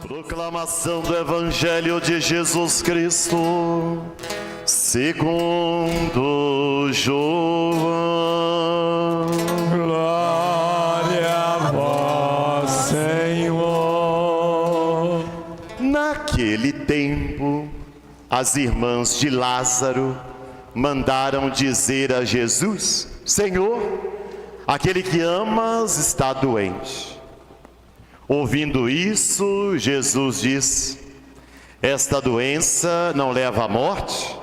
Proclamação do Evangelho de Jesus Cristo, segundo João. Glória a vós, Senhor. Naquele tempo, as irmãs de Lázaro mandaram dizer a Jesus: Senhor, aquele que amas está doente. Ouvindo isso, Jesus disse: esta doença não leva à morte,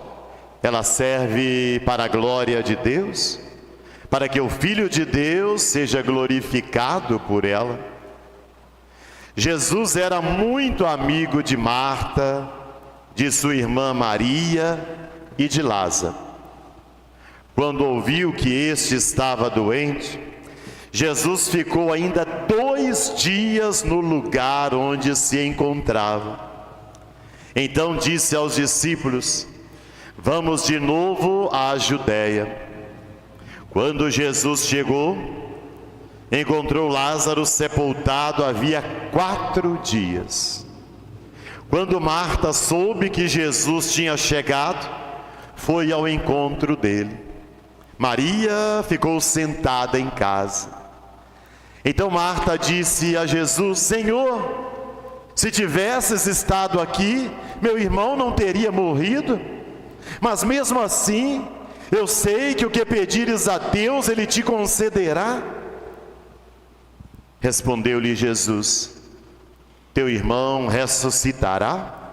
ela serve para a glória de Deus, para que o Filho de Deus seja glorificado por ela. Jesus era muito amigo de Marta, de sua irmã Maria e de Lázaro. Quando ouviu que este estava doente, Jesus ficou ainda 2 dias no lugar onde se encontrava. Então disse aos discípulos: vamos de novo à Judéia. Quando Jesus chegou, encontrou Lázaro sepultado havia 4 dias. Quando Marta soube que Jesus tinha chegado, foi ao encontro dele. Maria ficou sentada em casa. Então Marta disse a Jesus: Senhor, se tivesses estado aqui, meu irmão não teria morrido. Mas mesmo assim, eu sei que o que pedires a Deus, Ele te concederá. Respondeu-lhe Jesus: teu irmão ressuscitará?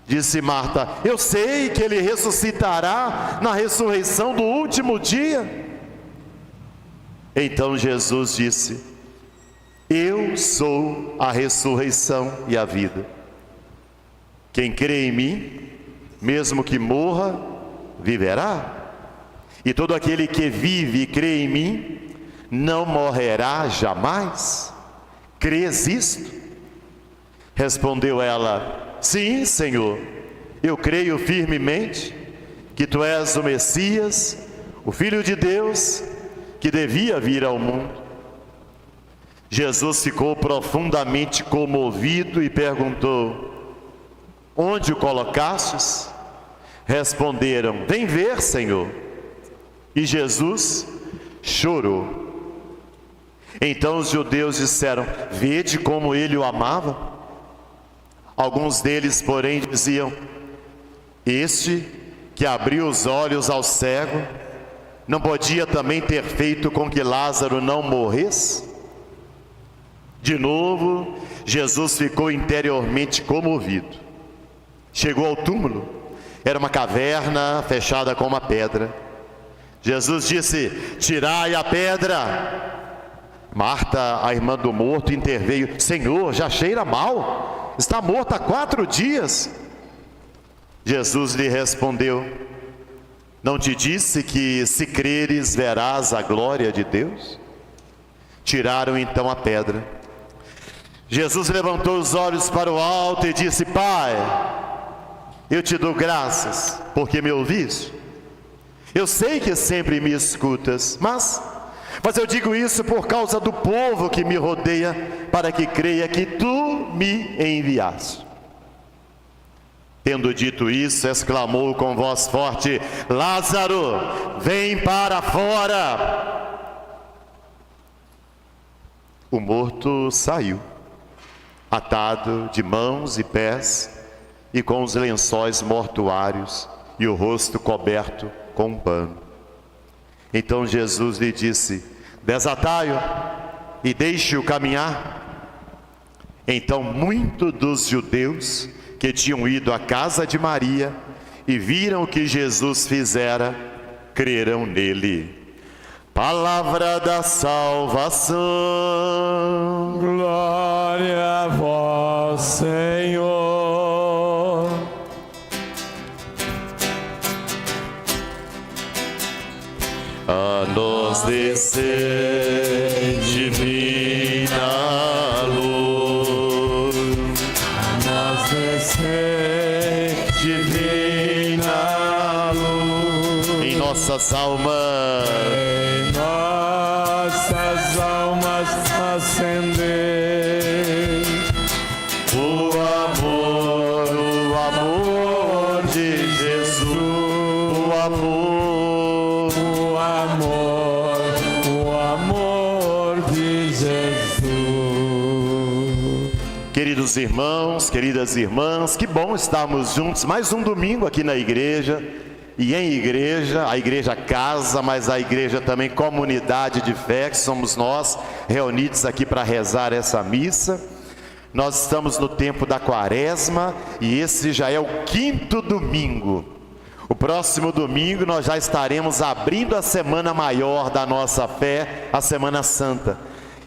Disse Marta: eu sei que ele ressuscitará na ressurreição do último dia. Então Jesus disse: eu sou a ressurreição e a vida. Quem crê em mim, mesmo que morra, viverá. E todo aquele que vive e crê em mim, não morrerá jamais. Crês isto? Respondeu ela: sim, Senhor, eu creio firmemente que Tu és o Messias, o Filho de Deus, que devia vir ao mundo. Jesus ficou profundamente comovido e perguntou: onde o colocastes? Responderam: vem ver, Senhor. E Jesus chorou. Então os judeus disseram: vede como ele o amava. Alguns deles, porém, diziam: este que abriu os olhos ao cego, não podia também ter feito com que Lázaro não morresse? De novo, Jesus ficou interiormente comovido. Chegou ao túmulo. Era uma caverna fechada com uma pedra. Jesus disse: tirai a pedra. Marta, a irmã do morto, interveio: Senhor, já cheira mal, está morto há 4 dias. Jesus lhe respondeu: não te disse que se creres verás a glória de Deus? Tiraram então a pedra. Jesus levantou os olhos para o alto e disse: Pai, eu te dou graças porque me ouviste. Eu sei que sempre me escutas, mas eu digo isso por causa do povo que me rodeia, para que creia que Tu me enviaste. Tendo dito isso, exclamou com voz forte: Lázaro, vem para fora. O morto saiu, atado de mãos e pés e com os lençóis mortuários e o rosto coberto com um pano. Então Jesus lhe disse: desatai-o e deixe-o caminhar. Então muitos dos judeus que tinham ido à casa de Maria e viram o que Jesus fizera, creram nele. Palavra da salvação. Glória a vós, Senhor. A nos descer divina luz, A nós descer divina luz, em nossas almas, em nossas almas acender. O amor de Jesus, o amor de Jesus. Queridos irmãos, queridas irmãs, que bom estarmos juntos mais um domingo aqui na igreja. E em igreja, a igreja casa, mas a igreja também comunidade de fé, que somos nós reunidos aqui para rezar essa missa. Nós estamos no tempo da quaresma e esse já é o 5º domingo. O próximo domingo nós já estaremos abrindo a semana maior da nossa fé, a Semana Santa.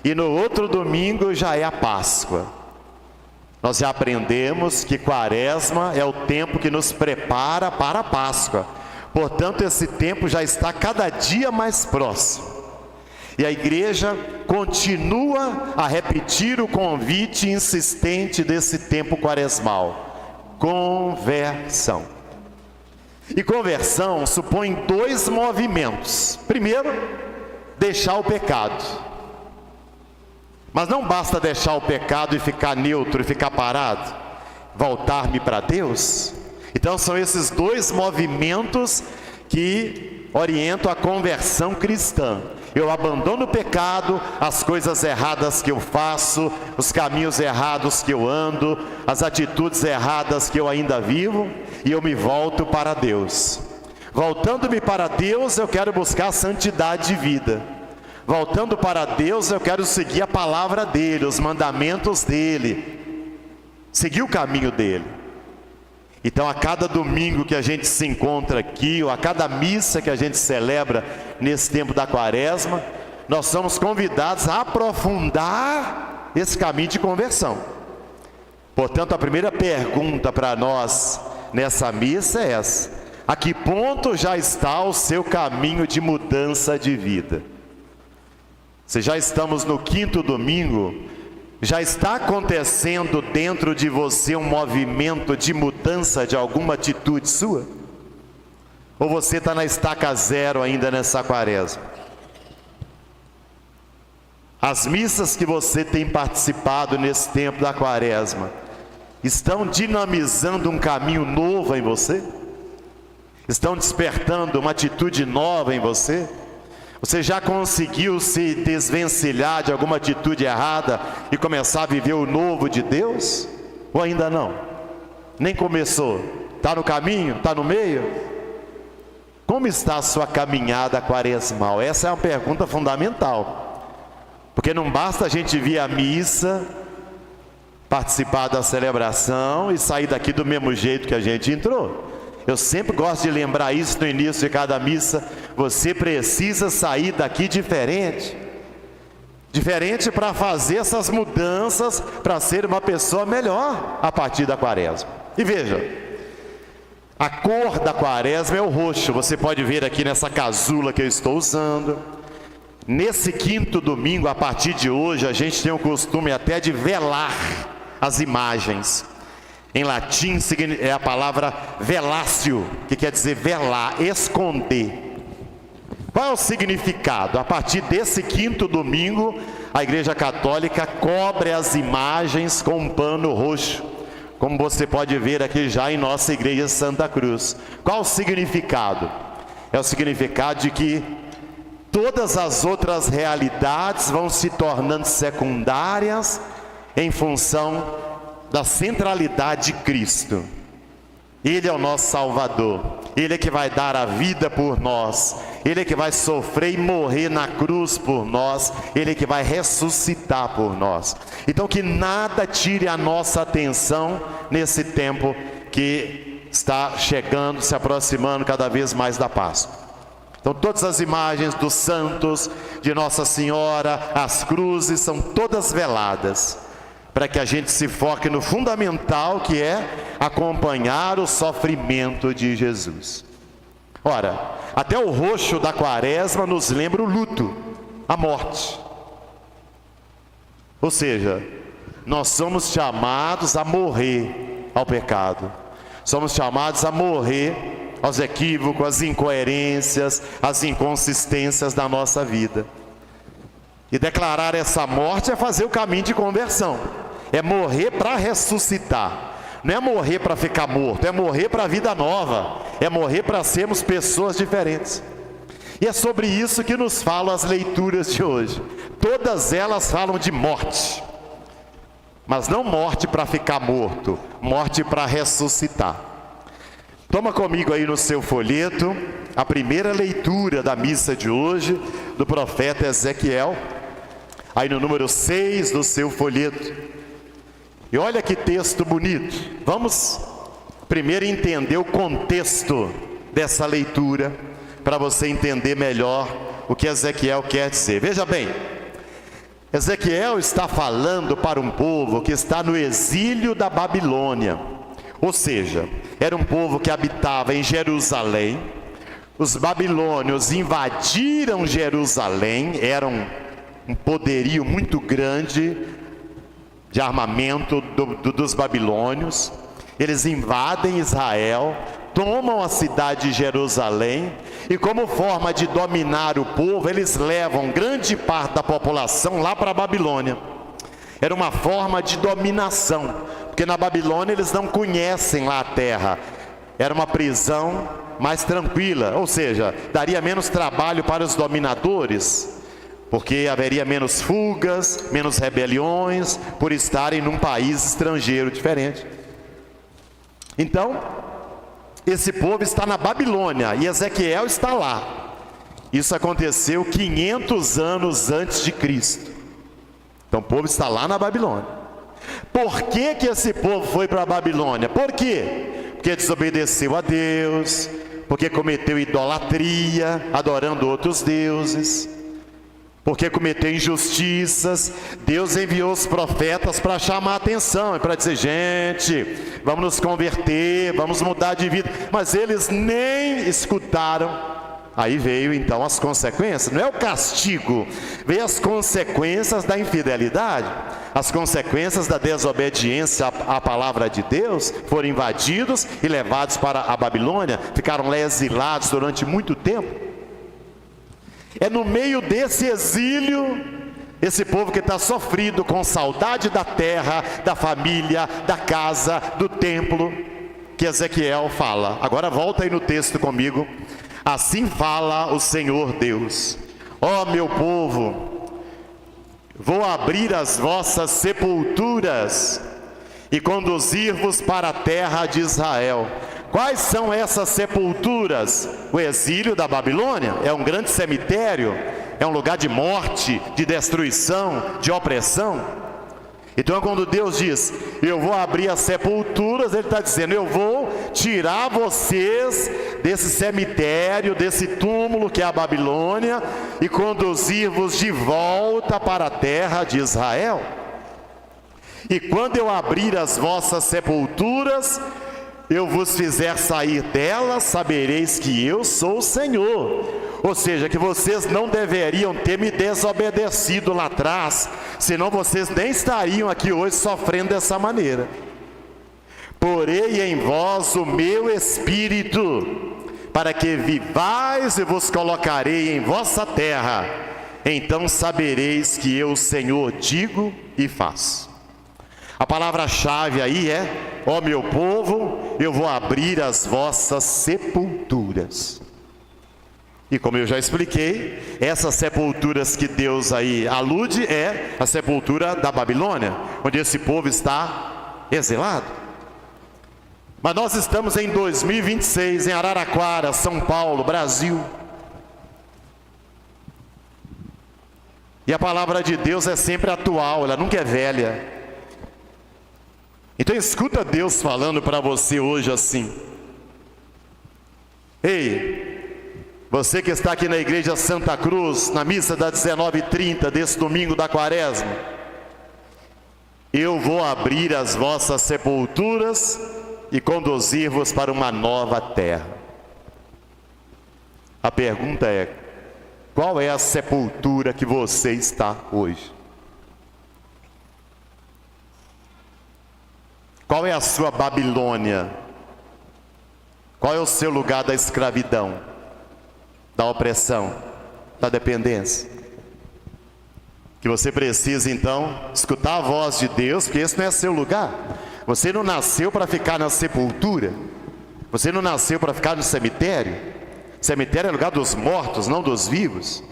E no outro domingo já é a Páscoa. Nós já aprendemos que quaresma é o tempo que nos prepara para a Páscoa. Portanto, esse tempo já está cada dia mais próximo. E a igreja continua a repetir o convite insistente desse tempo quaresmal: conversão. E conversão supõe 2 movimentos. Primeiro, deixar o pecado. Mas não basta deixar o pecado e ficar neutro e ficar parado. Voltar-me para Deus. Então são esses 2 movimentos que orientam a conversão cristã. Eu abandono o pecado, as coisas erradas que eu faço, os caminhos errados que eu ando, as atitudes erradas que eu ainda vivo, e eu me volto para Deus. Voltando-me para Deus, eu quero buscar santidade de vida. Voltando para Deus, eu quero seguir a palavra dele, os mandamentos dele, seguir o caminho dele. Então, a cada domingo que a gente se encontra aqui, ou a cada missa que a gente celebra nesse tempo da quaresma, nós somos convidados a aprofundar esse caminho de conversão. Portanto, a primeira pergunta para nós nessa missa é essa: a que ponto já está o seu caminho de mudança de vida? Se já estamos no 5º domingo, já está acontecendo dentro de você um movimento de mudança de alguma atitude sua? Ou você está na estaca zero ainda nessa quaresma? As missas que você tem participado nesse tempo da quaresma estão dinamizando um caminho novo em você? Estão despertando uma atitude nova em você? Você já conseguiu se desvencilhar de alguma atitude errada e começar a viver o novo de Deus? Ou ainda não? Nem começou? Está no caminho? Está no meio? Como está a sua caminhada quaresmal? Essa é uma pergunta fundamental. Porque não basta a gente vir à missa, participar da celebração e sair daqui do mesmo jeito que a gente entrou. Eu sempre gosto de lembrar isso no início de cada missa. Você precisa sair daqui diferente. Diferente para fazer essas mudanças, para ser uma pessoa melhor a partir da quaresma. E veja, a cor da quaresma é o roxo. Você pode ver aqui nessa casula que eu estou usando. Nesse 5º domingo, a partir de hoje, a gente tem o costume até de velar as imagens. Em latim é a palavra velatio, que quer dizer velar, esconder. Qual é o significado? A partir desse 5º domingo, a Igreja Católica cobre as imagens com um pano roxo, como você pode ver aqui já em nossa Igreja Santa Cruz. Qual o significado? É o significado de que todas as outras realidades vão se tornando secundárias em função da centralidade de Cristo. Ele é o nosso Salvador. Ele é que vai dar a vida por nós. Ele é que vai sofrer e morrer na cruz por nós. Ele é que vai ressuscitar por nós. Então, que nada tire a nossa atenção nesse tempo que está chegando, se aproximando cada vez mais da Páscoa. Então, todas as imagens dos santos, de Nossa Senhora, as cruzes, são todas veladas, para que a gente se foque no fundamental, que é acompanhar o sofrimento de Jesus. Ora, até o roxo da quaresma nos lembra o luto, a morte. Ou seja, nós somos chamados a morrer ao pecado. Somos chamados a morrer aos equívocos, às incoerências, às inconsistências da nossa vida. E declarar essa morte é fazer o caminho de conversão. é morrer para ressuscitar. Não é morrer para ficar morto, é morrer para a vida nova, é morrer para sermos pessoas diferentes. E é sobre isso que nos falam as leituras de hoje. Todas elas falam de morte, mas não morte para ficar morto, morte para ressuscitar. Toma comigo aí no seu folheto a primeira leitura da missa de hoje, do profeta Ezequiel, aí no número 6 do seu folheto. E olha que texto bonito. Vamos primeiro entender o contexto dessa leitura, para você entender melhor o que Ezequiel quer dizer. Veja bem, Ezequiel está falando para um povo que está no exílio da Babilônia, ou seja, era um povo que habitava em Jerusalém. Os babilônios invadiram Jerusalém, eram um poderio muito grande de armamento dos babilônios. Eles invadem Israel, tomam a cidade de Jerusalém, e como forma de dominar o povo, eles levam grande parte da população lá para a Babilônia. Era uma forma de dominação, porque na Babilônia eles não conhecem lá a terra. Era uma prisão mais tranquila, ou seja, daria menos trabalho para os dominadores, porque haveria menos fugas, menos rebeliões, por estarem num país estrangeiro diferente. Então, esse povo está na Babilônia e Ezequiel está lá. Isso aconteceu 500 anos antes de Cristo. Então o povo está lá na Babilônia. Por que que esse povo foi para a Babilônia? Por quê? Porque desobedeceu a Deus, porque cometeu idolatria, adorando outros deuses, porque cometeu injustiças. Deus enviou os profetas para chamar a atenção e para dizer: gente, vamos nos converter, vamos mudar de vida. Mas eles nem escutaram. Aí veio então as consequências. Não é o castigo, veio as consequências da infidelidade, as consequências da desobediência à palavra de Deus. Foram invadidos e levados para a Babilônia, ficaram lá exilados durante muito tempo. É no meio desse exílio, esse povo que está sofrido, com saudade da terra, da família, da casa, do templo, que Ezequiel fala. Agora volta aí no texto comigo. Assim fala o Senhor Deus: ó meu povo, vou abrir as vossas sepulturas e conduzir-vos para a terra de Israel. Quais são essas sepulturas? O exílio da Babilônia é um grande cemitério, é um lugar de morte, de destruição, de opressão. Então quando Deus diz: eu vou abrir as sepulturas, Ele está dizendo: eu vou tirar vocês desse cemitério, desse túmulo que é a Babilônia, e conduzir-vos de volta para a terra de Israel. E quando eu abrir as vossas sepulturas, eu vos fizer sair delas, sabereis que eu sou o Senhor. Ou seja, que vocês não deveriam ter me desobedecido lá atrás, senão vocês nem estariam aqui hoje sofrendo dessa maneira. Porei em vós o meu espírito, para que vivais, e vos colocarei em vossa terra. Então sabereis que eu, Senhor, digo e faço. A palavra-chave aí é: ó meu povo, eu vou abrir as vossas sepulturas. E como eu já expliquei, essas sepulturas que Deus aí alude é a sepultura da Babilônia, onde esse povo está exilado. Mas nós estamos em 2026, em Araraquara, São Paulo, Brasil. E a palavra de Deus é sempre atual, ela nunca é velha. Então escuta Deus falando para você hoje assim: ei, você que está aqui na igreja Santa Cruz, na missa das 19h30 desse domingo da quaresma, eu vou abrir as vossas sepulturas e conduzir-vos para uma nova terra. A pergunta é: qual é a sepultura que você está hoje? Qual é a sua Babilônia? Qual é o seu lugar da escravidão, da opressão, da dependência? que você precisa então escutar a voz de Deus, porque esse não é seu lugar. Você não nasceu para ficar na sepultura. Você não nasceu para ficar no cemitério. Cemitério é lugar dos mortos, não dos vivos.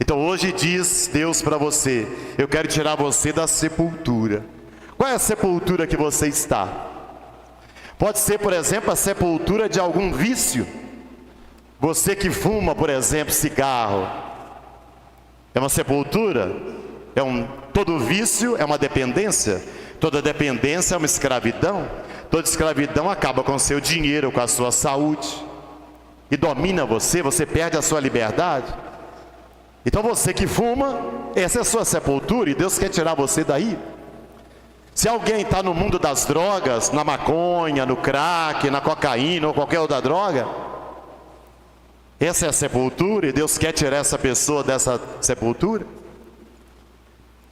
Então hoje diz Deus para você: eu quero tirar você da sepultura. Qual é a sepultura que você está? Pode ser, por exemplo, a sepultura de algum vício. Você que fuma, por exemplo, cigarro, é uma sepultura? Todo vício é uma dependência. Toda dependência é uma escravidão. Toda escravidão acaba com o seu dinheiro, com a sua saúde, e domina você, você perde a sua liberdade. Então você que fuma, essa é a sua sepultura, e Deus quer tirar você daí. Se alguém está no mundo das drogas, na maconha, no crack, na cocaína ou qualquer outra droga, essa é a sepultura, e Deus quer tirar essa pessoa dessa sepultura.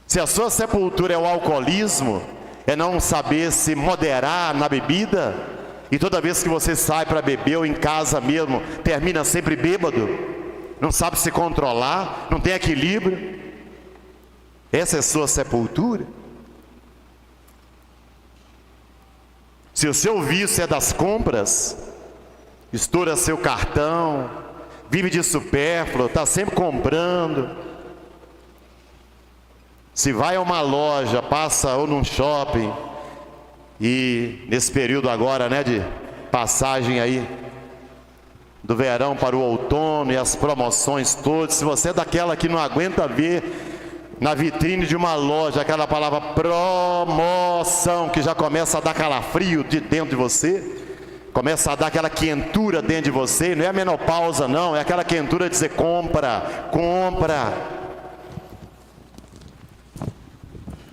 Se a sua sepultura é o alcoolismo, é não saber se moderar na bebida, e toda vez que você sai para beber ou em casa mesmo, termina sempre bêbado, não sabe se controlar, não tem equilíbrio, essa é a sua sepultura. Se o seu vício é das compras, estoura seu cartão, vive de supérfluo, está sempre comprando. Se vai a uma loja, passa ou num shopping, e nesse período agora, né, de passagem aí, do verão para o outono e as promoções todas, se você é daquela que não aguenta ver na vitrine de uma loja aquela palavra promoção, que já começa a dar calafrio de dentro de você, começa a dar aquela quentura dentro de você, não é a menopausa não, é aquela quentura de dizer compra, compra.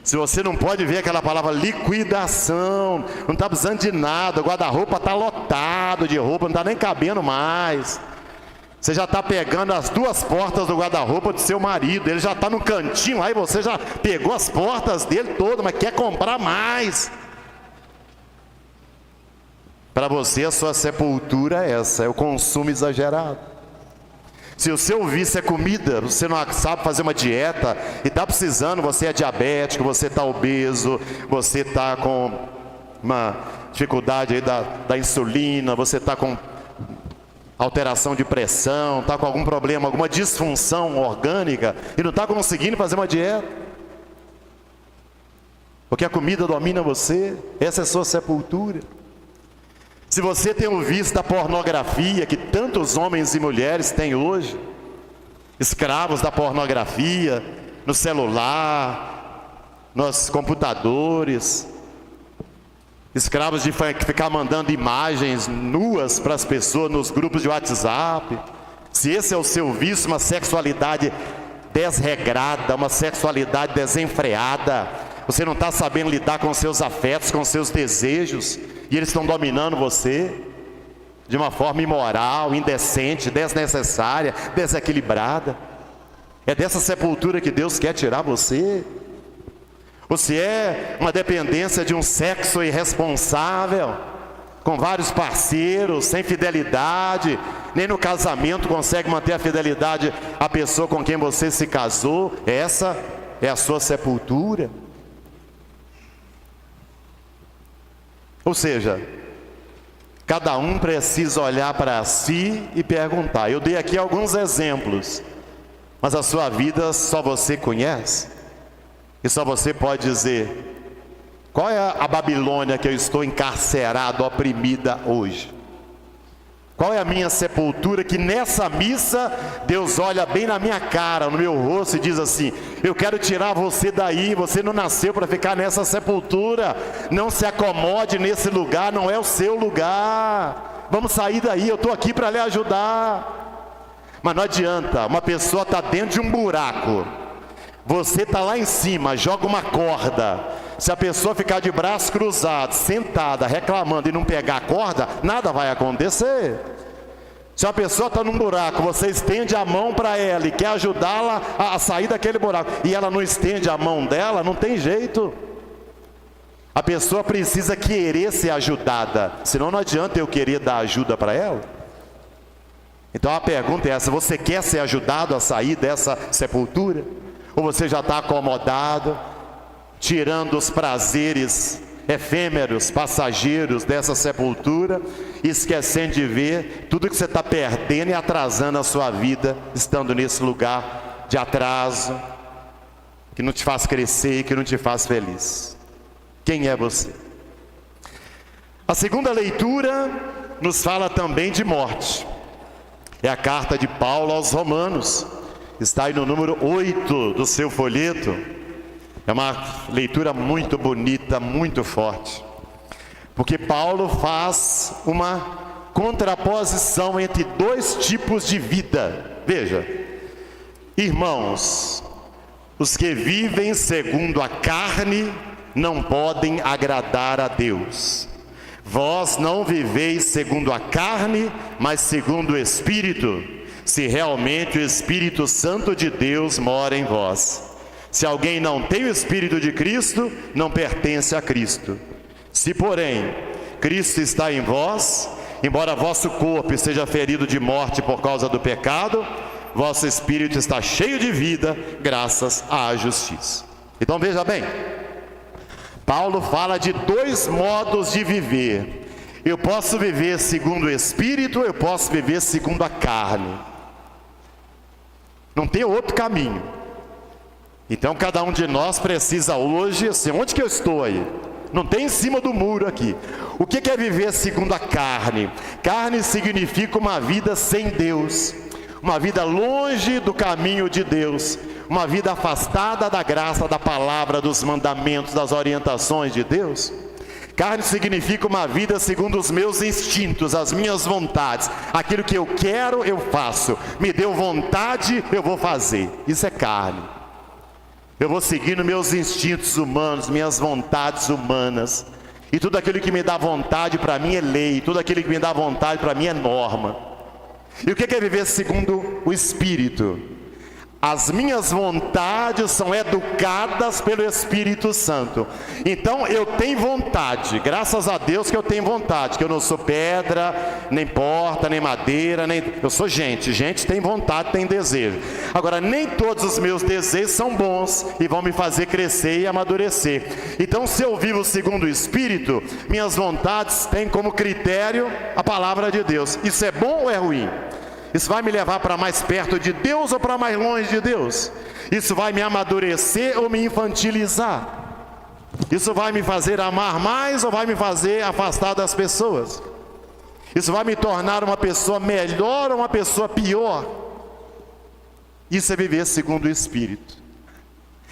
Se você não pode ver aquela palavra liquidação, não está precisando de nada, o guarda-roupa está lotado de roupa, não está nem cabendo mais. Você já está pegando as duas portas do guarda-roupa do seu marido, ele já está no cantinho, aí você já pegou as portas dele todas, mas quer comprar mais. Para você a sua sepultura é essa, é o consumo exagerado. Se o seu vício é comida, você não sabe fazer uma dieta e está precisando, você é diabético, você está obeso, você está com uma dificuldade aí da insulina, você está com alteração de pressão, está com algum problema, alguma disfunção orgânica e não está conseguindo fazer uma dieta, porque a comida domina você, essa é a sua sepultura. Se você tem o vício da pornografia, que tantos homens e mulheres têm hoje, escravos da pornografia, no celular, nos computadores, escravos de ficar mandando imagens nuas para as pessoas nos grupos de WhatsApp, se esse é o seu vício, uma sexualidade desregrada, uma sexualidade desenfreada, você não está sabendo lidar com seus afetos, com seus desejos, e eles estão dominando você de uma forma imoral, indecente, desnecessária, desequilibrada. É dessa sepultura que Deus quer tirar você. Você é uma dependência de um sexo irresponsável, com vários parceiros, sem fidelidade, nem no casamento consegue manter a fidelidade à pessoa com quem você se casou. Essa é a sua sepultura. Ou seja, cada um precisa olhar para si e perguntar. Eu dei aqui alguns exemplos, mas a sua vida só você conhece, e só você pode dizer: qual é a Babilônia que eu estou encarcerado, oprimida hoje? Qual é a minha sepultura que nessa missa Deus olha bem na minha cara, no meu rosto e diz assim: eu quero tirar você daí, você não nasceu para ficar nessa sepultura, não se acomode nesse lugar, não é o seu lugar, vamos sair daí, eu estou aqui para lhe ajudar. Mas não adianta, uma pessoa está dentro de um buraco, você está lá em cima, joga uma corda, se a pessoa ficar de braço cruzado, sentada, reclamando e não pegar a corda, nada vai acontecer. Se a pessoa está num buraco, você estende a mão para ela e quer ajudá-la a sair daquele buraco, e ela não estende a mão dela, não tem jeito. A pessoa precisa querer ser ajudada, senão não adianta eu querer dar ajuda para ela. Então a pergunta é essa: você quer ser ajudado a sair dessa sepultura? Ou você já está acomodado, tirando os prazeres efêmeros, passageiros dessa sepultura, esquecendo de ver tudo que você está perdendo e atrasando a sua vida, estando nesse lugar de atraso, que não te faz crescer e que não te faz feliz? Quem é você? A segunda leitura nos fala também de morte. É a carta de Paulo aos Romanos, está aí no número 8 do seu folheto. É uma leitura muito bonita, muito forte, porque Paulo faz uma contraposição entre dois tipos de vida. Veja: irmãos, os que vivem segundo a carne não podem agradar a Deus. Vós não viveis segundo a carne, mas segundo o Espírito, se realmente o Espírito Santo de Deus mora em vós. Se alguém não tem o Espírito de Cristo, não pertence a Cristo. Se, porém, Cristo está em vós, embora vosso corpo esteja ferido de morte por causa do pecado, vosso Espírito está cheio de vida, graças à justiça. Então veja bem, Paulo fala de dois modos de viver. Eu posso viver segundo o Espírito, eu posso viver segundo a carne. Não tem outro caminho. Então cada um de nós precisa hoje, assim, onde que eu estou aí? Não tem em cima do muro aqui. O que é viver segundo a carne? Carne significa uma vida sem Deus, uma vida longe do caminho de Deus, uma vida afastada da graça, da palavra, dos mandamentos, das orientações de Deus. Carne significa uma vida segundo os meus instintos, as minhas vontades. Aquilo que eu quero, eu faço. Me deu vontade, eu vou fazer. Isso é carne. Eu vou seguindo meus instintos humanos, minhas vontades humanas. E tudo aquilo que me dá vontade para mim é lei. Tudo aquilo que me dá vontade para mim é norma. E o que é viver segundo o Espírito? As minhas vontades são educadas pelo Espírito Santo. Então eu tenho vontade, graças a Deus que eu tenho vontade, que eu não sou pedra, nem porta, nem madeira, eu sou gente. Gente tem vontade, tem desejo. Agora, nem todos os meus desejos são bons e vão me fazer crescer e amadurecer. Então, se eu vivo segundo o Espírito, minhas vontades têm como critério a palavra de Deus. Isso é bom ou é ruim? Isso vai me levar para mais perto de Deus ou para mais longe de Deus? Isso vai me amadurecer ou me infantilizar? Isso vai me fazer amar mais ou vai me fazer afastar das pessoas? Isso vai me tornar uma pessoa melhor ou uma pessoa pior? Isso é viver segundo o Espírito.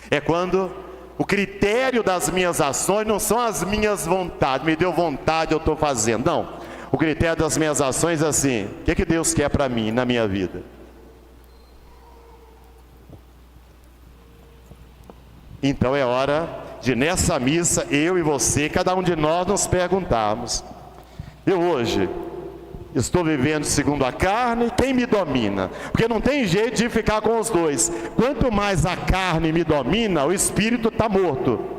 É quando o critério das minhas ações não são as minhas vontades. Me deu vontade, eu estou fazendo. Não. O critério das minhas ações é assim: o que Deus quer para mim, na minha vida? Então é hora de, nessa missa, eu e você, cada um de nós, nos perguntarmos: eu hoje estou vivendo segundo a carne? Quem me domina? Porque não tem jeito de ficar com os dois. Quanto mais a carne me domina, o Espírito está morto.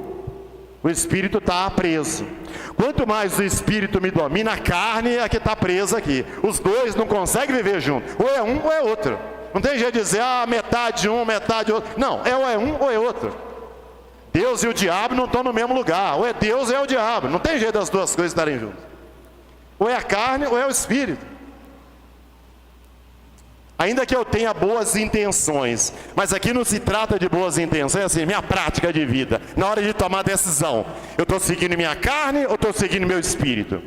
O Espírito está preso. Quanto mais o Espírito me domina, a carne é que está presa aqui. Os dois não conseguem viver juntos. Ou é um ou é outro. Não tem jeito de dizer, metade um, metade outro. Não, ou é um ou é outro. Deus e o diabo não estão no mesmo lugar. Ou é Deus ou é o diabo. Não tem jeito das duas coisas estarem juntas. Ou é a carne ou é o Espírito. Ainda que eu tenha boas intenções, mas aqui não se trata de boas intenções, é assim, minha prática de vida. Na hora de tomar decisão, eu estou seguindo minha carne ou estou seguindo meu Espírito?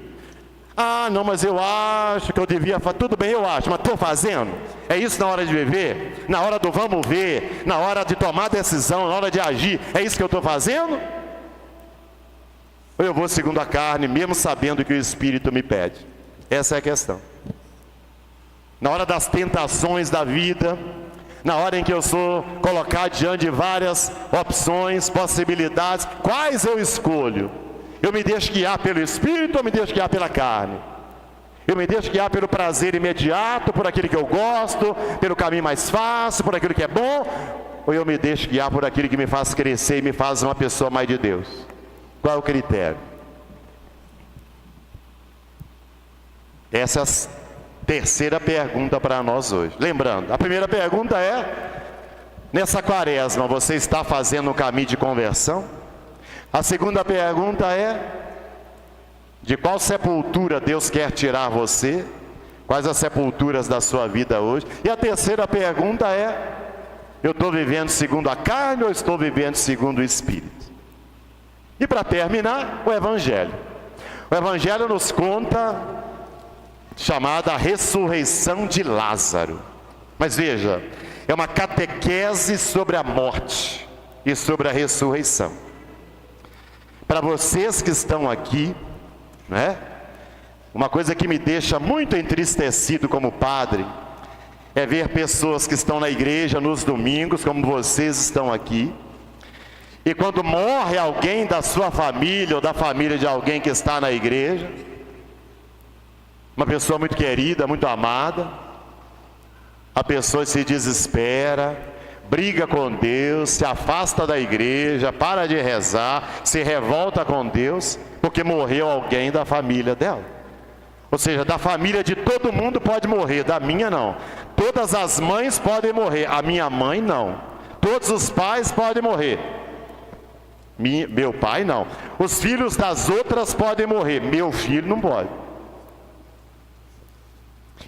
Não, mas eu acho que eu devia fazer. Tudo bem, eu acho, mas estou fazendo? É isso na hora de viver? Na hora do vamos ver? Na hora de tomar decisão? Na hora de agir? É isso que eu estou fazendo? Ou eu vou segundo a carne, mesmo sabendo que o Espírito me pede? Essa é a questão. Na hora das tentações da vida, na hora em que eu sou colocado diante de várias opções, possibilidades, quais eu escolho? Eu me deixo guiar pelo Espírito ou me deixo guiar pela carne? Eu me deixo guiar pelo prazer imediato, por aquilo que eu gosto, pelo caminho mais fácil, por aquilo que é bom? Ou eu me deixo guiar por aquilo que me faz crescer e me faz uma pessoa mais de Deus? Qual é o critério? Essas Terceira pergunta para nós hoje. Lembrando, a primeira pergunta é: nessa quaresma você está fazendo um caminho de conversão? A segunda pergunta é: de qual sepultura Deus quer tirar você? Quais as sepulturas da sua vida hoje? E a terceira pergunta é: eu estou vivendo segundo a carne ou estou vivendo segundo o Espírito? E para terminar, o Evangelho. O Evangelho nos conta chamada ressurreição de Lázaro. Mas veja, é uma catequese sobre a morte e sobre a ressurreição. Para vocês que estão aqui, né? Uma coisa que me deixa muito entristecido como padre é ver pessoas que estão na igreja nos domingos, como vocês estão aqui, e quando morre alguém da sua família ou da família de alguém que está na igreja, uma pessoa muito querida, muito amada, a pessoa se desespera, briga com Deus, se afasta da igreja, para de rezar, se revolta com Deus, porque morreu alguém da família dela. Ou seja, da família de todo mundo pode morrer, da minha não. Todas as mães podem morrer, a minha mãe não. Todos os pais podem morrer, meu pai não. Os filhos das outras podem morrer, meu filho não pode.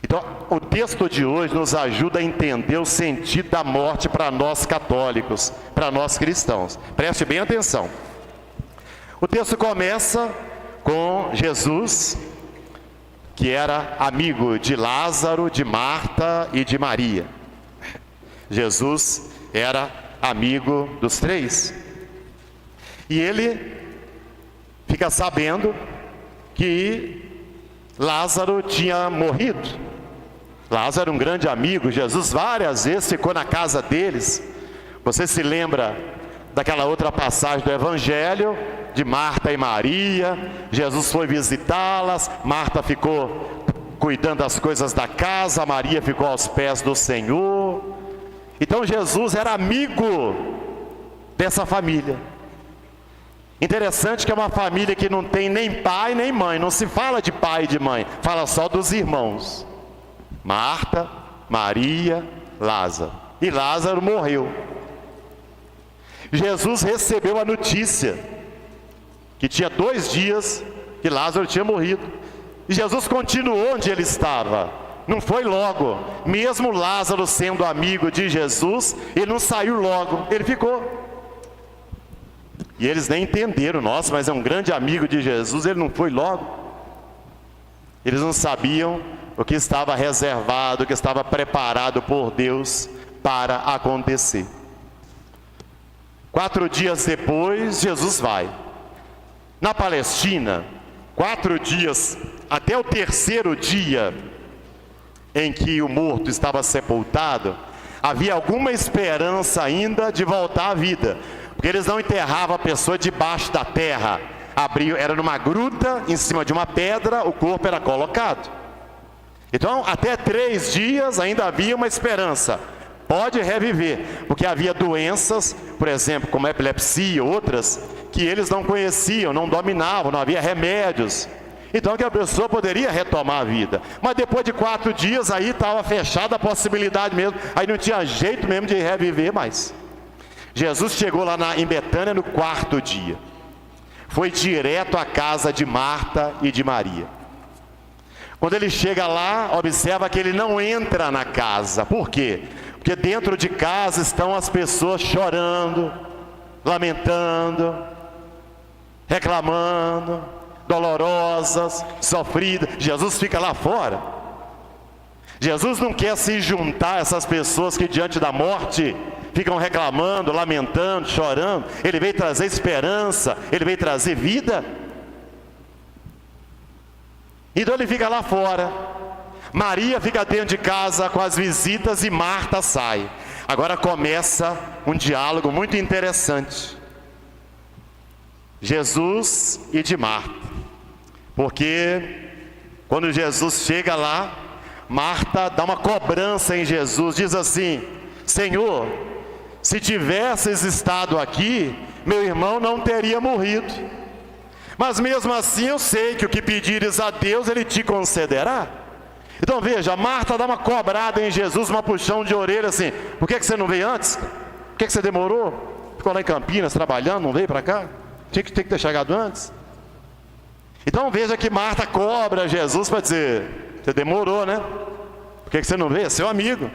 Então, o texto de hoje nos ajuda a entender o sentido da morte para nós católicos, para nós cristãos. Preste bem atenção. O texto começa com Jesus, que era amigo de Lázaro, de Marta e de Maria. Jesus era amigo dos três. E ele fica sabendo que Lázaro tinha morrido. Lázaro, um grande amigo, Jesus várias vezes ficou na casa deles. Você se lembra daquela outra passagem do Evangelho, de Marta e Maria? Jesus foi visitá-las, Marta ficou cuidando das coisas da casa, Maria ficou aos pés do Senhor. Então Jesus era amigo dessa família. Interessante que é uma família que não tem nem pai nem mãe, não se fala de pai e de mãe, fala só dos irmãos. Marta, Maria, Lázaro. E Lázaro morreu. Jesus recebeu a notícia que tinha 2 dias que Lázaro tinha morrido. E Jesus continuou onde ele estava. Não foi logo. Mesmo Lázaro sendo amigo de Jesus, ele não saiu logo, ele ficou. E eles nem entenderam, nossa, mas é um grande amigo de Jesus, ele não foi logo. Eles não sabiam o que estava reservado, o que estava preparado por Deus para acontecer. 4 dias depois, Jesus vai. Na Palestina, 4 dias, até o 3º dia em que o morto estava sepultado, havia alguma esperança ainda de voltar à vida, porque eles não enterravam a pessoa debaixo da terra, era numa gruta, em cima de uma pedra, o corpo era colocado. Então, até 3 dias ainda havia uma esperança, pode reviver, porque havia doenças, por exemplo, como a epilepsia, outras, que eles não conheciam, não dominavam, não havia remédios. Então que a pessoa poderia retomar a vida. Mas depois de 4 dias aí estava fechada a possibilidade mesmo, aí não tinha jeito mesmo de reviver mais. Jesus chegou lá em Betânia no 4º dia. Foi direto à casa de Marta e de Maria. Quando ele chega lá, observa que ele não entra na casa. Por quê? Porque dentro de casa estão as pessoas chorando, lamentando, reclamando, dolorosas, sofridas. Jesus fica lá fora. Jesus não quer se juntar a essas pessoas que diante da morte ficam reclamando, lamentando, chorando. Ele veio trazer esperança, ele veio trazer vida. Então ele fica lá fora. Maria fica dentro de casa com as visitas e Marta sai. Agora começa um diálogo muito interessante. Jesus e de Marta. Porque quando Jesus chega lá, Marta dá uma cobrança em Jesus, diz assim: Senhor, se tivesses estado aqui, meu irmão não teria morrido. Mas mesmo assim eu sei que o que pedires a Deus, Ele te concederá. Então veja, Marta dá uma cobrada em Jesus, uma puxão de orelha assim: por que você não veio antes? Por que você demorou? Ficou lá em Campinas trabalhando, não veio para cá? Tinha que ter chegado antes. Então veja que Marta cobra Jesus para dizer: você demorou, né? Por que você não veio? É seu amigo.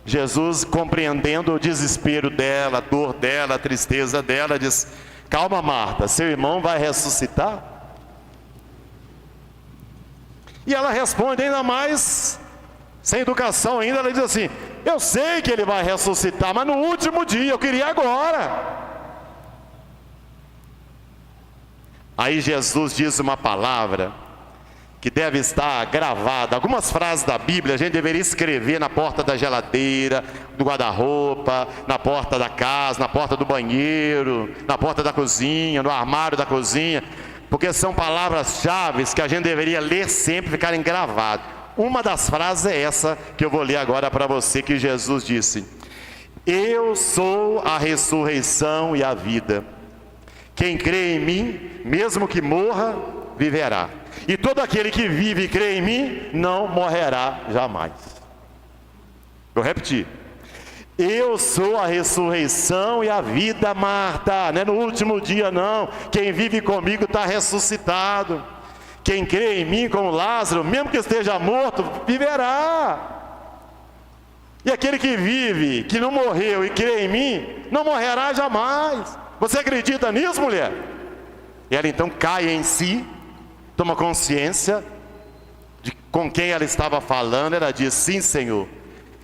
Jesus, compreendendo o desespero dela, a dor dela, a tristeza dela, diz: calma, Marta, seu irmão vai ressuscitar? E ela responde ainda mais, sem educação ainda, ela diz assim: eu sei que ele vai ressuscitar, mas no último dia, eu queria agora. Aí Jesus diz uma palavra que deve estar gravada. Algumas frases da Bíblia a gente deveria escrever na porta da geladeira, do guarda-roupa, na porta da casa, na porta do banheiro, na porta da cozinha, no armário da cozinha, porque são palavras-chave que a gente deveria ler sempre, ficarem gravadas. Uma das frases é essa que eu vou ler agora para você, que Jesus disse: eu sou a ressurreição e a vida. Quem crê em mim, mesmo que morra, viverá. E todo aquele que vive e crê em mim, não morrerá jamais. Vou repetir: eu sou a ressurreição e a vida, Marta. Não é no último dia, não. Quem vive comigo está ressuscitado. Quem crê em mim, como Lázaro, mesmo que esteja morto, viverá. E aquele que vive, que não morreu e crê em mim, não morrerá jamais. Você acredita nisso, mulher? E ela então cai em si, toma consciência de com quem ela estava falando. Ela diz: sim, Senhor,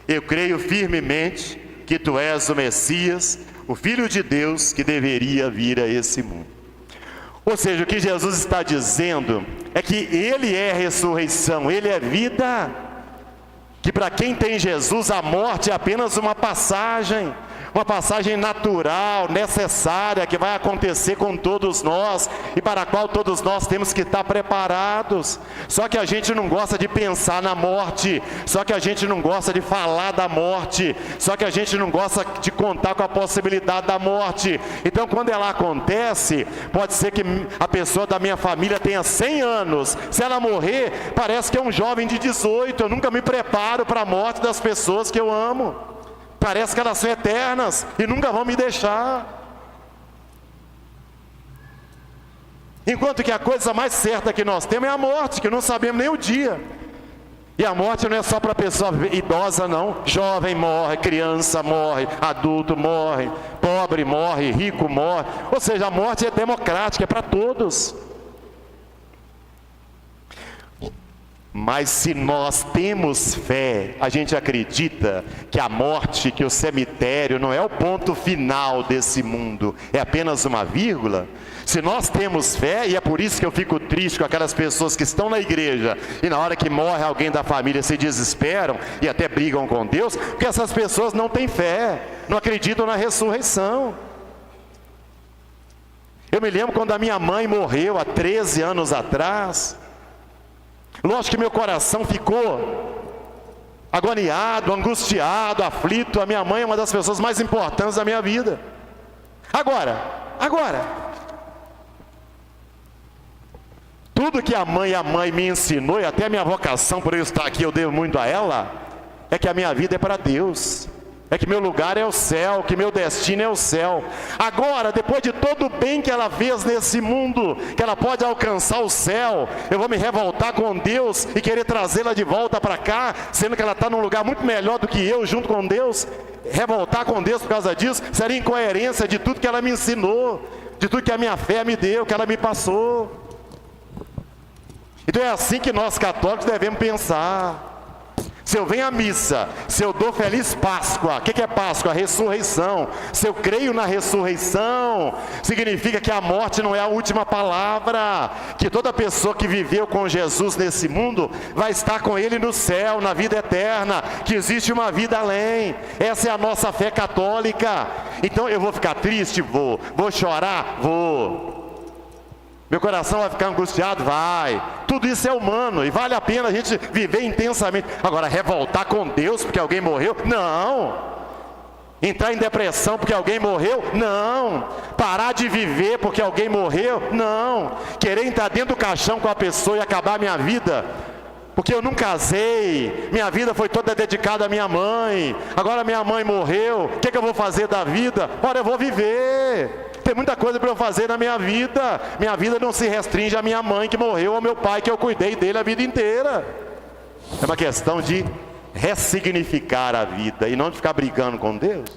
eu creio firmemente que Tu és o Messias, o Filho de Deus que deveria vir a esse mundo. Ou seja, o que Jesus está dizendo é que Ele é ressurreição, Ele é vida, que para quem tem Jesus a morte é apenas uma passagem natural, necessária, que vai acontecer com todos nós e para a qual todos nós temos que estar preparados. Só que a gente não gosta de pensar na morte, só que a gente não gosta de falar da morte, só que a gente não gosta de contar com a possibilidade da morte. Então, quando ela acontece, pode ser que a pessoa da minha família tenha 100 anos, se ela morrer, parece que é um jovem de 18. Eu nunca me preparo para a morte das pessoas que eu amo. Parece que elas são eternas e nunca vão me deixar. Enquanto que a coisa mais certa que nós temos é a morte, que não sabemos nem o dia. E a morte não é só para pessoa idosa, não. Jovem morre, criança morre, adulto morre, pobre morre, rico morre. Ou seja, a morte é democrática, é para todos. Mas se nós temos fé, a gente acredita que a morte, que o cemitério não é o ponto final desse mundo, é apenas uma vírgula. Se nós temos fé, e é por isso que eu fico triste com aquelas pessoas que estão na igreja e na hora que morre alguém da família se desesperam e até brigam com Deus, porque essas pessoas não têm fé, não acreditam na ressurreição. Eu me lembro quando a minha mãe morreu há 13 anos atrás. Lógico que meu coração ficou agoniado, angustiado, aflito. A minha mãe é uma das pessoas mais importantes da minha vida. Agora, tudo que a mãe me ensinou, e até a minha vocação por eu estar aqui, eu devo muito a ela, é que a minha vida é para Deus. É que meu lugar é o céu, que meu destino é o céu. Agora, depois de todo o bem que ela fez nesse mundo, que ela pode alcançar o céu, eu vou me revoltar com Deus e querer trazê-la de volta para cá, sendo que ela está num lugar muito melhor do que eu, junto com Deus. Revoltar com Deus por causa disso seria incoerência de tudo que ela me ensinou, de tudo que a minha fé me deu, que ela me passou. Então é assim que nós católicos devemos pensar. Se eu venho à missa, se eu dou feliz Páscoa, o que é Páscoa? A ressurreição. Se eu creio na ressurreição, significa que a morte não é a última palavra, que toda pessoa que viveu com Jesus nesse mundo vai estar com Ele no céu, na vida eterna, que existe uma vida além. Essa é a nossa fé católica. Então eu vou ficar triste? Vou chorar? Vou. Meu coração vai ficar angustiado? Vai. Tudo isso é humano e vale a pena a gente viver intensamente. Agora, revoltar com Deus porque alguém morreu? Não. Entrar em depressão porque alguém morreu? Não. Parar de viver porque alguém morreu? Não. Querer entrar dentro do caixão com a pessoa e acabar a minha vida porque eu não casei, minha vida foi toda dedicada à minha mãe, agora minha mãe morreu, o que eu vou fazer da vida? Ora, eu vou viver, tem muita coisa para eu fazer na minha vida não se restringe à minha mãe que morreu, ao meu pai que eu cuidei dele a vida inteira. É uma questão de ressignificar a vida e não de ficar brigando com Deus.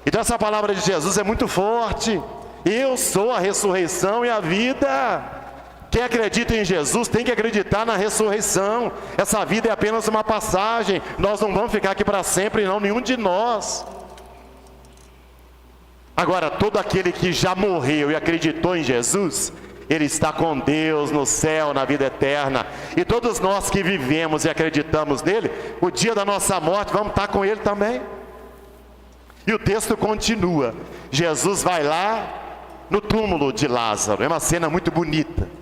Então essa palavra de Jesus é muito forte. Eu sou a ressurreição e a vida. Quem acredita em Jesus tem que acreditar na ressurreição. Essa vida é apenas uma passagem. Nós não vamos ficar aqui para sempre, não, nenhum de nós. Agora, todo aquele que já morreu e acreditou em Jesus, ele está com Deus no céu, na vida eterna. E todos nós que vivemos e acreditamos nele, o dia da nossa morte vamos estar com ele também. E o texto continua. Jesus vai lá no túmulo de Lázaro. É uma cena muito bonita.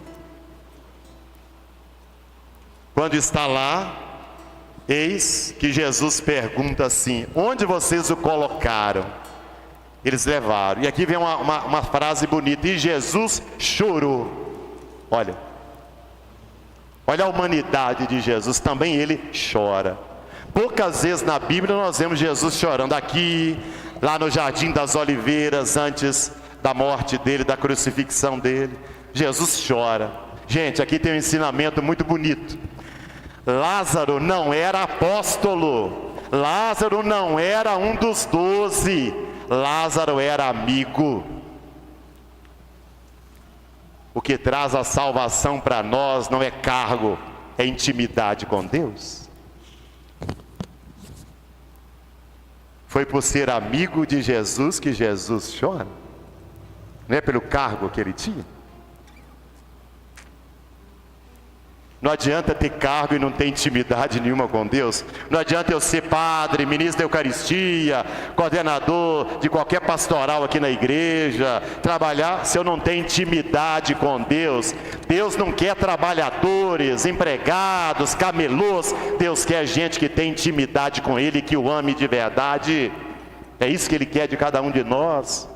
Quando está lá, eis que Jesus pergunta assim: onde vocês o colocaram? Eles levaram. E aqui vem uma frase bonita: e Jesus chorou. Olha a humanidade de Jesus, também ele chora. Poucas vezes na Bíblia nós vemos Jesus chorando. Aqui, lá no Jardim das Oliveiras, antes da morte dele, da crucifixão dele, Jesus chora. Gente, aqui tem um ensinamento muito bonito. Lázaro não era apóstolo, Lázaro não era um dos 12, Lázaro era amigo. O que traz a salvação para nós não é cargo, é intimidade com Deus. Foi por ser amigo de Jesus que Jesus chora, não é pelo cargo que ele tinha. Não adianta ter cargo e não ter intimidade nenhuma com Deus. Não adianta eu ser padre, ministro da Eucaristia, coordenador de qualquer pastoral aqui na igreja, trabalhar se eu não tenho intimidade com Deus. Deus não quer trabalhadores, empregados, camelôs. Deus quer gente que tem intimidade com Ele, que o ame de verdade. É isso que Ele quer de cada um de nós.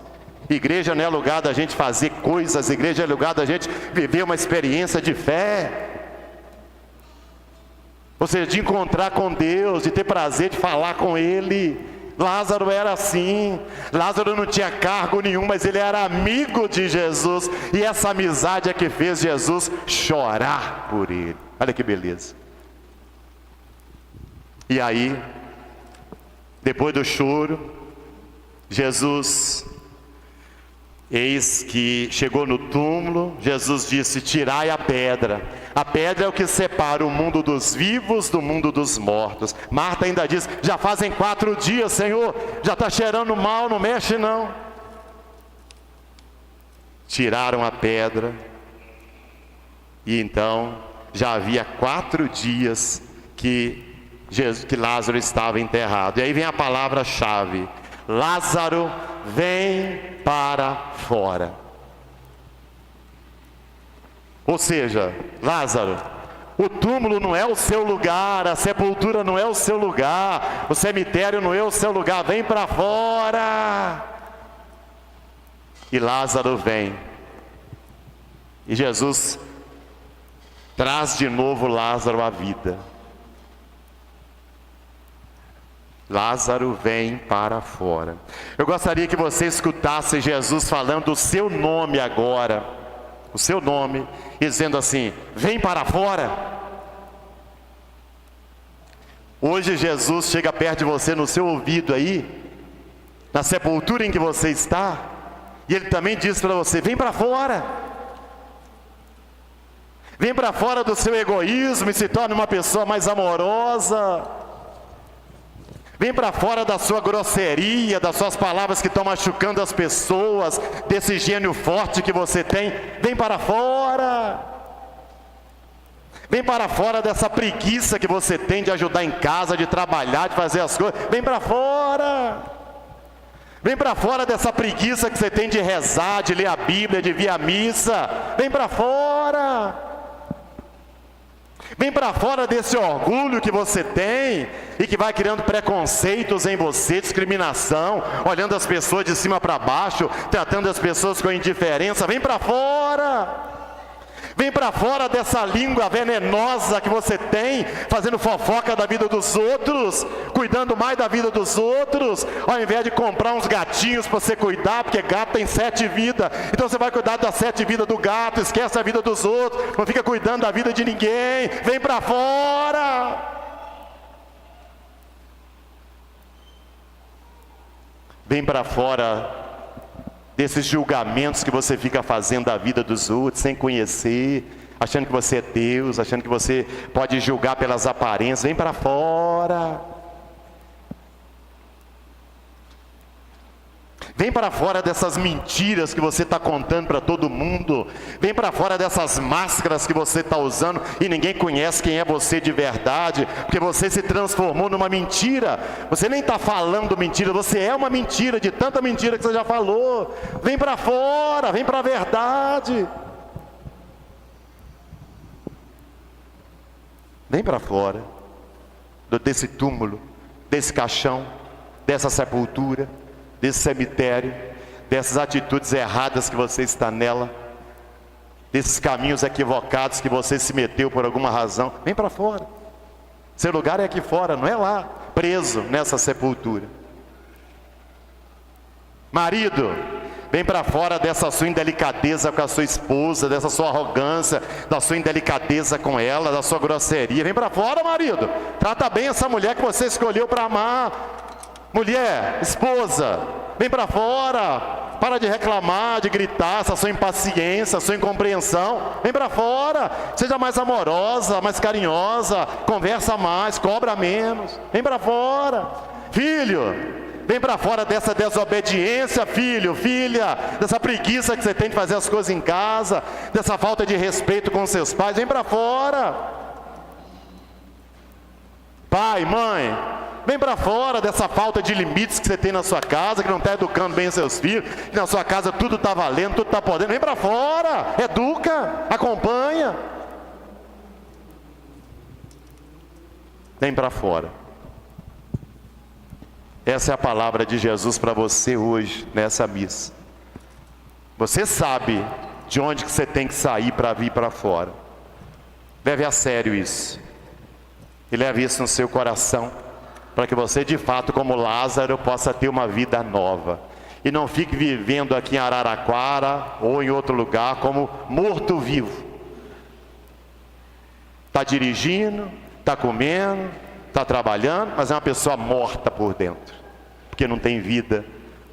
Igreja não é lugar da gente fazer coisas, igreja é lugar da gente viver uma experiência de fé. Ou seja, de encontrar com Deus, de ter prazer de falar com Ele. Lázaro era assim. Lázaro não tinha cargo nenhum, mas ele era amigo de Jesus. E essa amizade é que fez Jesus chorar por ele. Olha que beleza. E aí, depois do choro, Jesus, eis que chegou no túmulo, Jesus disse: tirai a pedra. A pedra é o que separa o mundo dos vivos do mundo dos mortos. Marta ainda diz: já fazem 4 dias, Senhor, já está cheirando mal, não mexe não. Tiraram a pedra, e então já havia 4 dias que Lázaro estava enterrado. E aí vem a palavra-chave: Lázaro, vem para fora. Ou seja, Lázaro, o túmulo não é o seu lugar, a sepultura não é o seu lugar, o cemitério não é o seu lugar, vem para fora. E Lázaro vem. E Jesus traz de novo Lázaro à vida. Lázaro, vem para fora. Eu gostaria que você escutasse Jesus falando o seu nome agora. O seu nome, e dizendo assim: vem para fora. Hoje Jesus chega perto de você, no seu ouvido aí, na sepultura em que você está, e Ele também diz para você: vem para fora. Vem para fora do seu egoísmo e se torne uma pessoa mais amorosa. Vem para fora da sua grosseria, das suas palavras que estão machucando as pessoas, desse gênio forte que você tem. Vem para fora. Vem para fora dessa preguiça que você tem de ajudar em casa, de trabalhar, de fazer as coisas. Vem para fora. Vem para fora dessa preguiça que você tem de rezar, de ler a Bíblia, de vir à missa. Vem para fora. Vem para fora desse orgulho que você tem e que vai criando preconceitos em você, discriminação, olhando as pessoas de cima para baixo, tratando as pessoas com indiferença. Vem para fora. Vem para fora dessa língua venenosa que você tem, fazendo fofoca da vida dos outros, cuidando mais da vida dos outros, ao invés de comprar uns gatinhos para você cuidar, porque gato tem 7 vidas. Então você vai cuidar das 7 vidas do gato, esquece a vida dos outros, não fica cuidando da vida de ninguém. Vem para fora. Vem para fora desses julgamentos que você fica fazendo da vida dos outros, sem conhecer, achando que você é Deus, achando que você pode julgar pelas aparências. Vem para fora. Vem para fora dessas mentiras que você está contando para todo mundo. Vem para fora dessas máscaras que você está usando e ninguém conhece quem é você de verdade, porque você se transformou numa mentira. Você nem está falando mentira, você é uma mentira, de tanta mentira que você já falou. Vem para fora, vem para a verdade. Vem para fora desse túmulo, desse caixão, dessa sepultura, desse cemitério, dessas atitudes erradas que você está nela, desses caminhos equivocados que você se meteu por alguma razão. Vem para fora. Seu lugar é aqui fora, não é lá, preso nessa sepultura. Marido, vem para fora dessa sua indelicadeza com a sua esposa, dessa sua arrogância, da sua indelicadeza com ela, da sua grosseria. Vem para fora, marido. Trata bem essa mulher que você escolheu para amar. Mulher, esposa, vem para fora. Para de reclamar, de gritar, essa sua impaciência, sua incompreensão. Vem para fora. Seja mais amorosa, mais carinhosa, conversa mais, cobra menos. Vem para fora. Filho, vem para fora dessa desobediência, filho, filha, dessa preguiça que você tem de fazer as coisas em casa, dessa falta de respeito com seus pais. Vem para fora. Pai, mãe, vem para fora dessa falta de limites que você tem na sua casa, que não está educando bem os seus filhos, que na sua casa tudo está valendo, tudo está podendo. Vem para fora, educa, acompanha. Vem para fora. Essa é a palavra de Jesus para você hoje, nessa missa. Você sabe de onde que você tem que sair para vir para fora. Leve a sério isso. E leve isso no seu coração, para que você de fato, como Lázaro, possa ter uma vida nova. E não fique vivendo aqui em Araraquara ou em outro lugar como morto-vivo. Está dirigindo, está comendo, está trabalhando, mas é uma pessoa morta por dentro. Porque não tem vida,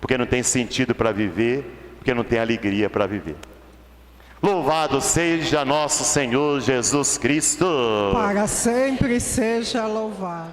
porque não tem sentido para viver, porque não tem alegria para viver. Louvado seja nosso Senhor Jesus Cristo. Para sempre seja louvado.